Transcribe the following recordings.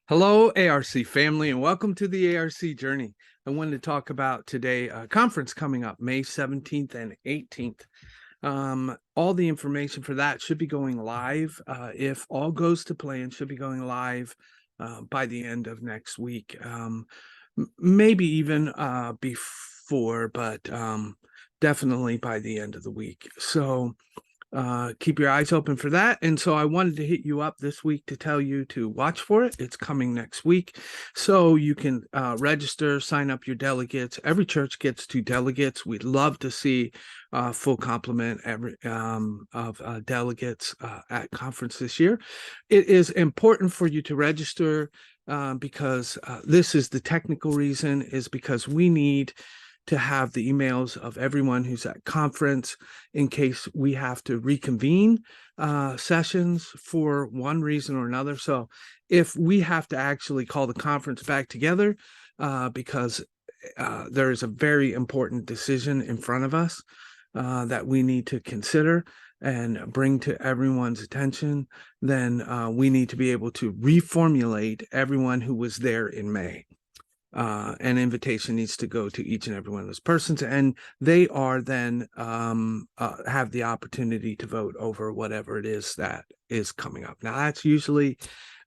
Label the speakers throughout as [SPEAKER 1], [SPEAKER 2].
[SPEAKER 1] Hello, ARC family, and welcome to the ARC Journey. I wanted to talk about today a conference coming up May 17th and 18th. All the information for that should be going live. If all goes to plan, should be going live by the end of next week. Maybe even before, but definitely by the end of the week. So keep your eyes open for that. And so I wanted to hit you up this week to tell you to watch for it. It's coming next week. So you can register, sign up your delegates. Every church gets 2 delegates. We'd love to see full complement of delegates at conference this year. It is important for you to register because this is the technical reason, is because we need to have the emails of everyone who's at conference in case we have to reconvene sessions for one reason or another. So if we have to actually call the conference back together because there is a very important decision in front of us that we need to consider and bring to everyone's attention, then we need to be able to reformulate everyone who was there in May. An invitation needs to go to each and every one of those persons, and they are then have the opportunity to vote over whatever it is that is coming up. Now, that's usually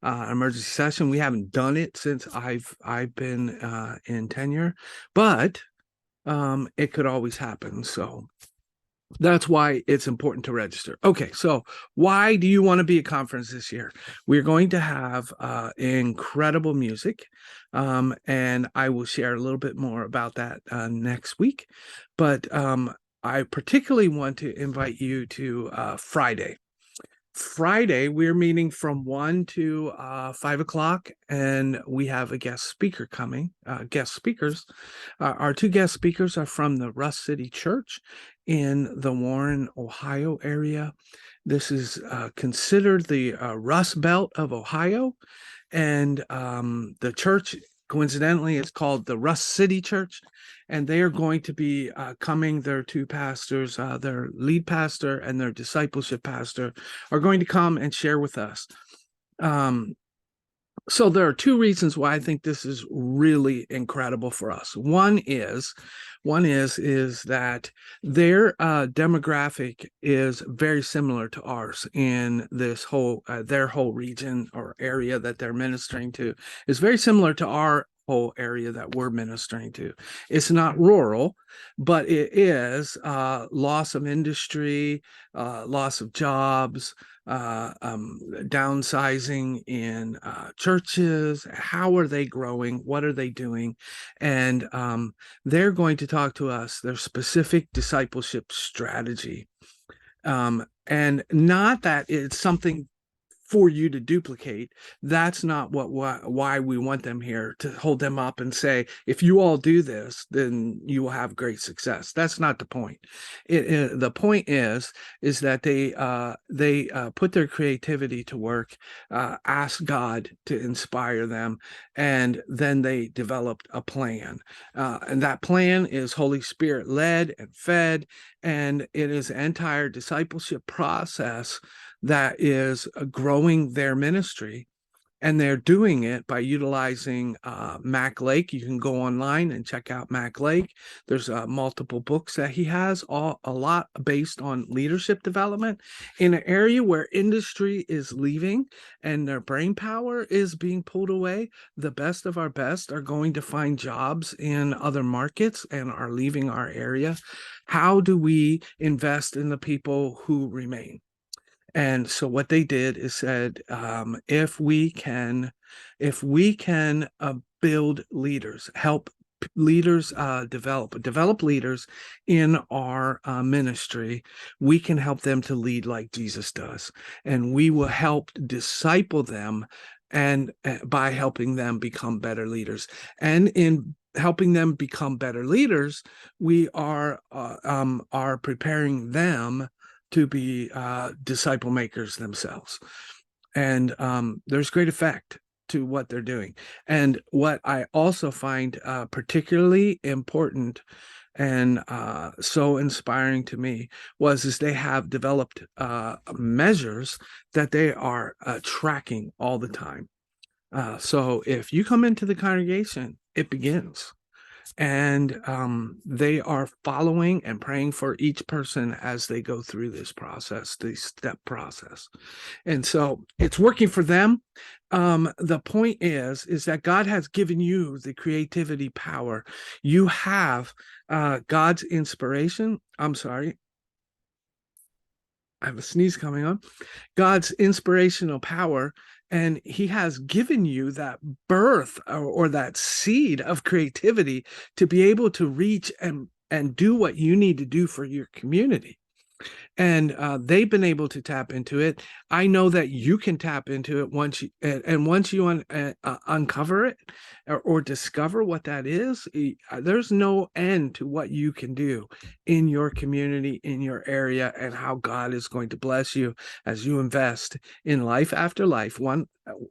[SPEAKER 1] an emergency session. We haven't done it since I've been in tenure, but it could always happen. So that's why it's important to register. Okay, so why do you want to be at conference this year? We're going to have incredible music, and I will share a little bit more about that next week. But I particularly want to invite you to Friday. Friday, we're meeting from 1 to 5 o'clock, and we have a guest speaker coming, guest speakers. Our 2 guest speakers are from the Rust City Church in the Warren, Ohio area. This is considered the Rust Belt of Ohio, and the church, coincidentally, is called the Rust City Church, and they are going to be coming. Their 2 pastors, their lead pastor and their discipleship pastor, are going to come and share with us. So there are 2 reasons why I think this is really incredible for us. One is that their demographic is very similar to ours in this whole their whole region or area that they're ministering to is very similar to our whole area that we're ministering to. It's not rural, but it is loss of industry, loss of jobs, downsizing in churches. How are they growing? What are they doing? And they're going to talk to us their specific discipleship strategy. And not that it's something for you to duplicate. That's not why we want them here, to hold them up and say, if you all do this, then you will have great success. That's not the point. The point is that they put their creativity to work, ask God to inspire them, and then they developed a plan. And that plan is Holy Spirit led and fed, and it is an entire discipleship process that is growing their ministry. And they're doing it by utilizing Mac Lake. You can go online and check out Mac Lake. There's multiple books that he has, a lot based on leadership development in an area where industry is leaving and their brain power is being pulled away. The best of our best are going to find jobs in other markets and are leaving our area. How do we invest in the people who remain? And so what they did is said, if we can build leaders, help leaders develop leaders in our ministry, we can help them to lead like Jesus does, and we will help disciple them, and by helping them become better leaders. And in helping them become better leaders, we are preparing them to be disciple makers themselves. And there's great effect to what they're doing. And what I also find particularly important and so inspiring to me is they have developed measures that they are tracking all the time. So if you come into the congregation, it begins. And they are following and praying for each person as they go through this process, the step process. And so it's working for them. The point is that God has given you the creativity power. You have God's inspiration. I'm sorry, I have a sneeze coming on. God's inspirational power, and he has given you that birth or that seed of creativity to be able to reach and do what you need to do for your community. And they've been able to tap into it. I know that you can tap into it once you once you uncover it or discover what that is. There's no end to what you can do in your community, in your area, and how God is going to bless you as you invest in life after life, one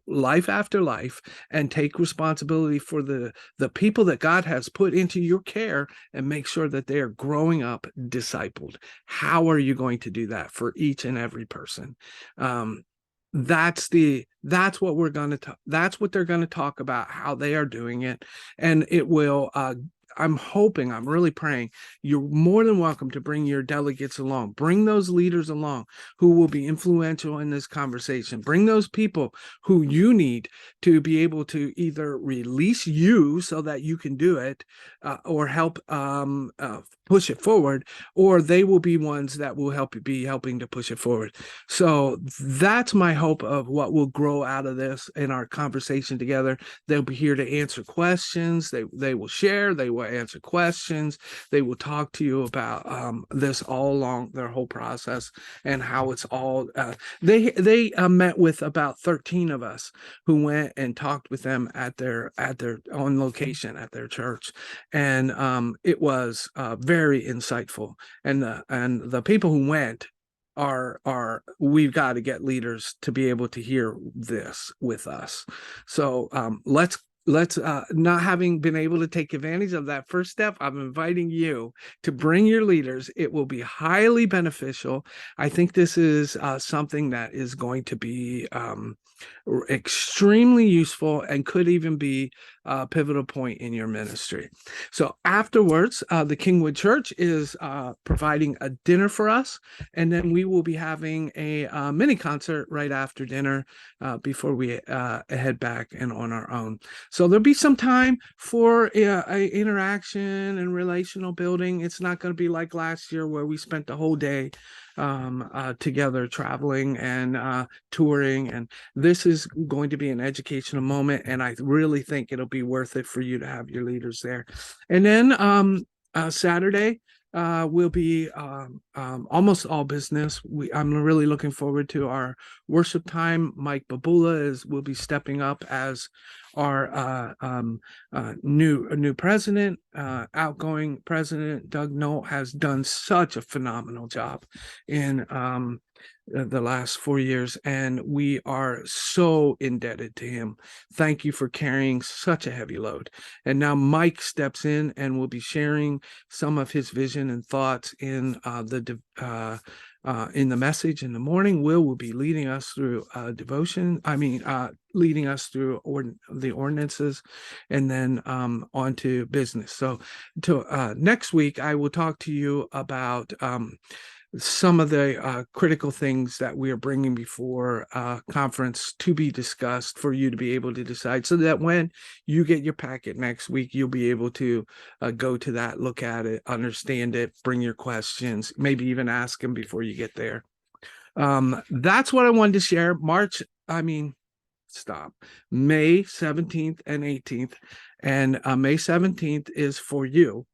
[SPEAKER 1] life after life, and take responsibility for the people that God has put into your care and make sure that they are growing up discipled. How are you going to do that for each and every person? That's what we're going to that's what they're going to talk about, how they are doing it. And it will I'm really praying you're more than welcome to bring your delegates along. Bring those leaders along who will be influential in this conversation. Bring those people who you need to be able to either release you so that you can do it or help push it forward, or they will be ones that will helping to push it forward. So that's my hope of what will grow out of this in our conversation together. They'll be here to answer questions. They will share. They will answer questions. They will talk to you about this all along their whole process and how it's all. They met with about 13 of us who went and talked with them at their on location at their church, and it was very insightful. And the people who went we've got to get leaders to be able to hear this with us. So let's not having been able to take advantage of that first step, I'm inviting you to bring your leaders. It will be highly beneficial. I think this is something that is going to be extremely useful and could even be a pivotal point in your ministry. So afterwards, the Kingwood Church is providing a dinner for us, and then we will be having a mini concert right after dinner before we head back and on our own. So there'll be some time for interaction and relational building. It's not going to be like last year where we spent the whole day together traveling and touring, and this is going to be an educational moment, and I really think it'll be worth it for you to have your leaders there. And then Saturday will be almost all business. I'm really looking forward to our worship time. Mike Babula will be stepping up as our new president. Outgoing president Doug Nolt has done such a phenomenal job in the last 4 years, and we are so indebted to him. Thank you for carrying such a heavy load. And now Mike steps in and will be sharing some of his vision and thoughts in the message in the morning. Will be leading us through devotion. Leading us through the ordinances, and then on to business. So next week, I will talk to you about some of the critical things that we are bringing before conference to be discussed for you to be able to decide, so that when you get your packet next week, you'll be able to go to that, look at it, understand it, bring your questions, maybe even ask them before you get there. That's what I wanted to share. May 17th and 18th, and May 17th is for you.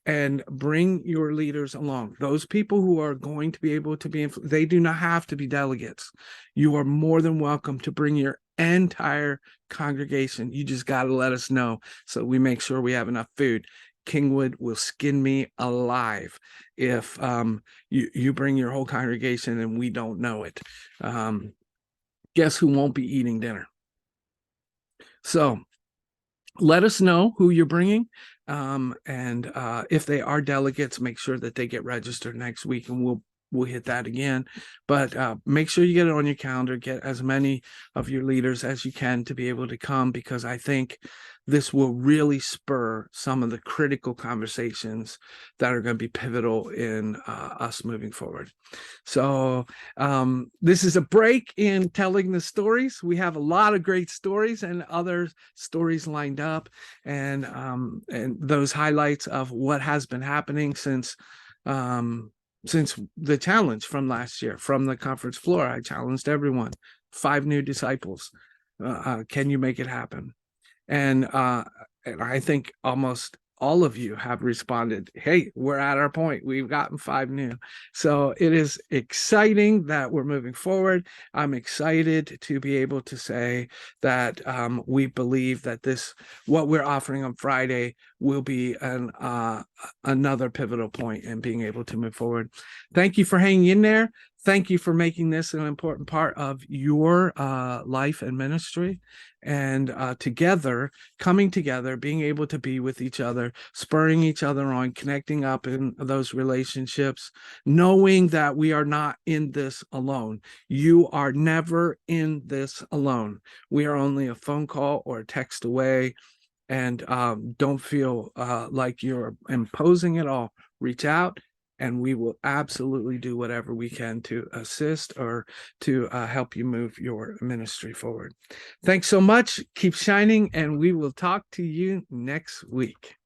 [SPEAKER 1] And bring your leaders along. Those people who are going to be able to be, they do not have to be delegates. You are more than welcome to bring your entire congregation. You just got to let us know so we make sure we have enough food. Kingwood will skin me alive if you bring your whole congregation and we don't know it. Guess who won't be eating dinner? So let us know who you're bringing. And if they are delegates, make sure that they get registered next week, and we'll we'll hit that again. But make sure you get it on your calendar. Get as many of your leaders as you can to be able to come, because I think this will really spur some of the critical conversations that are going to be pivotal in us moving forward. So this is a break in telling the stories. We have a lot of great stories and other stories lined up, and those highlights of what has been happening since the challenge from last year, from the conference floor. I challenged everyone, 5 new disciples. Can you make it happen? And I think almost all of you have responded, hey, we're at our point. We've gotten 5 new. So it is exciting that we're moving forward. I'm excited to be able to say that we believe that what we're offering on Friday will be another pivotal point in being able to move forward. Thank you for hanging in there. Thank you for making this an important part of your life and ministry. And coming together, being able to be with each other, spurring each other on, connecting up in those relationships, knowing that we are not in this alone. You are never in this alone. We are only a phone call or a text away. And don't feel like you're imposing it all. Reach out, and we will absolutely do whatever we can to assist or to help you move your ministry forward. Thanks so much. Keep shining, and we will talk to you next week.